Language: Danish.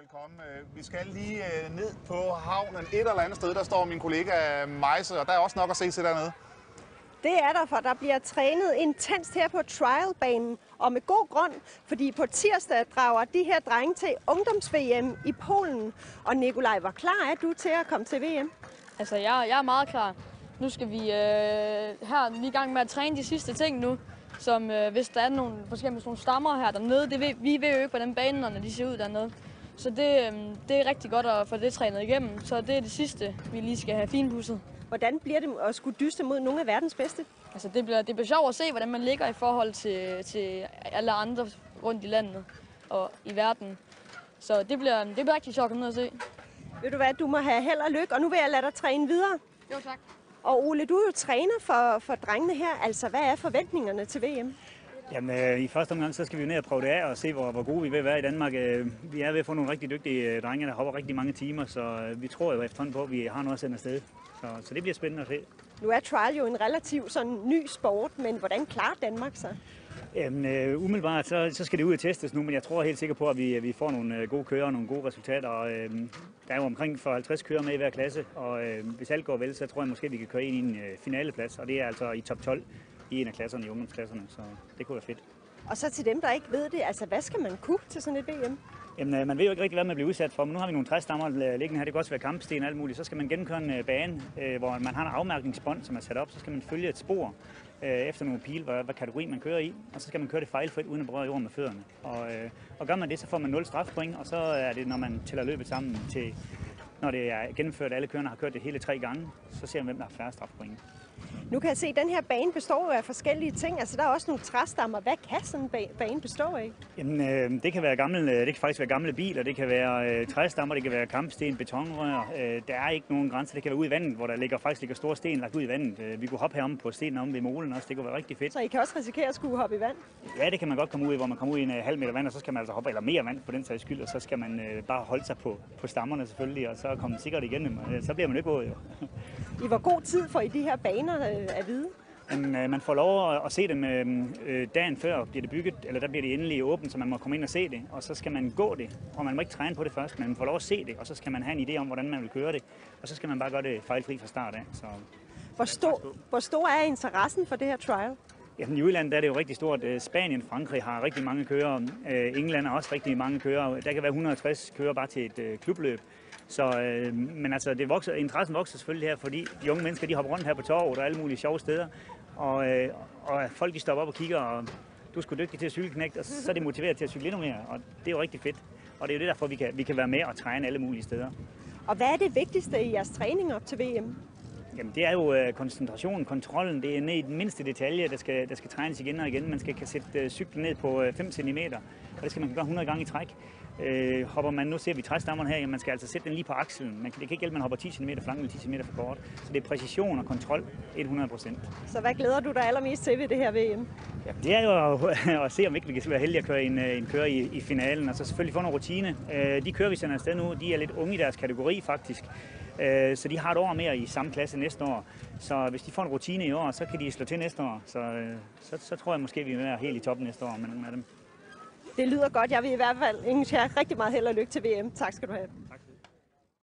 velkommen. Vi skal lige ned på havnen et eller andet sted. Der står min kollega Majse, og der er også nok at se til dernede. Det er der, for der bliver trænet intenst her på trialbanen, og med god grund, fordi på tirsdag drager de her drenge til ungdoms-VM i Polen. Og Nikolaj, hvor klar er du til at komme til VM? Altså, jeg er meget klar. Nu skal vi vi er i gang med at træne de sidste ting nu, som hvis der er nogle stammer her dernede, vi ved jo ikke, hvordan banerne de ser ud dernede. Så det er rigtig godt at få det trænet igennem, så det er det sidste, vi lige skal have finpudset. Hvordan bliver det at skulle dyste mod nogle af verdens bedste? Altså, det bliver sjovt at se, hvordan man ligger i forhold til alle andre rundt i landet og i verden. Så det bliver rigtig sjovt at komme ned og se. Ved du hvad, du må have held og lykke, og nu vil jeg lade dig træne videre. Jo, tak. Og Ole, du er jo træner for drengene her. Altså, hvad er forventningerne til VM? Jamen, i første omgang så skal vi jo ned og prøve det af og se, hvor gode vi vil være i Danmark. Vi er ved at få nogle rigtig dygtige drenge, der hopper rigtig mange timer, så vi tror jo efterhånden på, at vi har noget at sende afsted. Så det bliver spændende at se. Nu er trial jo en relativt sådan ny sport, men hvordan klarer Danmark sig? Jamen, umiddelbart så skal det ud og testes nu, men jeg tror helt sikkert på, at vi får nogle gode kører og nogle gode resultater. Og, der er jo omkring 50 kører med i hver klasse, og hvis alt går vel, så tror jeg måske, at vi kan køre ind i en finaleplads, og det er altså i top 12 i en af klasserne i ungdomsklasserne, så det kunne være fedt. Og så til dem, der ikke ved det, altså hvad skal man kunne til sådan et VM? Jamen, man ved jo ikke rigtig, hvad man bliver udsat for, men nu har vi nogle træstammer liggende her. Det kan også være kampsten og alt muligt. Så skal man gennemkøre en bane, hvor man har en afmærkningsbånd, som er sat op. Så skal man følge et spor efter nogle pile, hvad kategori man kører i. Og så skal man køre det fejlfrit, uden at berøre jorden med fødderne. Og gør man det, så får man 0 strafpoint, og så er det, når man tæller løbet sammen til, når det er gennemført, alle kørerne har kørt det hele 3 gange, så ser man, hvem der har færre strafpoint. Nu kan jeg se, at den her bane består jo af forskellige ting. Altså, der er også nogle træstammer. Hvad kan sådan en bane bestå af? Jamen, det kan faktisk være gamle biler, det kan være træstammer, det kan være kampsten, betonrør. Der er ikke nogen grænser. Det kan være ude i vandet, hvor der faktisk ligger store sten lagt ud i vandet. Vi kunne hoppe herom på stenen om ved molen også. Det kunne være rigtig fedt. Så I kan også risikere at skulle hoppe i vand? Ja, det kan man godt komme ud i, hvor man kommer ud i en halv meter vand, og så skal man altså hoppe, eller mere vand på den sags skyld, og så skal man bare holde sig på stammerne selvfølgelig, og så komme sikkert igennem. Så bliver man ikke våd, jo. I hvor god tid får I de her baner at vide? Man får lov at se dem dagen før bliver det bygget, eller der bliver det endelig åbent, så man må komme ind og se det, og så skal man gå det, og man må ikke træne på det først, men man får lov at se det, og så skal man have en idé om, hvordan man vil køre det, og så skal man bare gøre det fejlfri fra start af. Så, hvor stor er interessen for det her trial? Jamen, i udlandet er det jo rigtig stort. Spanien, Frankrig har rigtig mange kører, England har også rigtig mange kører. Der kan være 160 kører bare til et klubløb. Så, men altså, interessen vokser selvfølgelig her, fordi de unge mennesker de hopper rundt her på torvet og alle mulige sjove steder. Og folk de stopper op og kigger, og du er sgu dygtig til at cykle, knægt, og så er de motiveret til at cykle endnu mere. Og det er jo rigtig fedt. Og det er jo det derfor, vi kan være med og træne alle mulige steder. Og hvad er det vigtigste i jeres træning op til VM? Jamen, det er jo koncentrationen, kontrollen. Det er ned i den mindste detalje, der skal trænes igen og igen. Man kan sætte cyklen ned på 5 cm, og det skal man gøre 100 gange i træk. Hopper man, nu ser vi træstammerne her, man skal altså sætte den lige på akslen. Det kan ikke hjælpe, at man hopper 10 cm for langt eller 10 cm for kort. Så det er præcision og kontrol 100%. Så hvad glæder du dig allermest til ved det her VM? Ja, det er jo at se, om ikke vi kan være heldige at køre en kører i finalen, og så selvfølgelig få noget rutine. De kører, vi sender afsted nu, de er lidt unge i deres kategori faktisk. Så de har et år mere i samme klasse næste år. Så hvis de får en rutine i år, så kan de slå til næste år. Så tror jeg måske, vi vil være helt i toppen næste år med nogle af dem. Det lyder godt. Jeg vil i hvert fald ønske jer rigtig meget held og lykke til VM. Tak skal du have. Tak.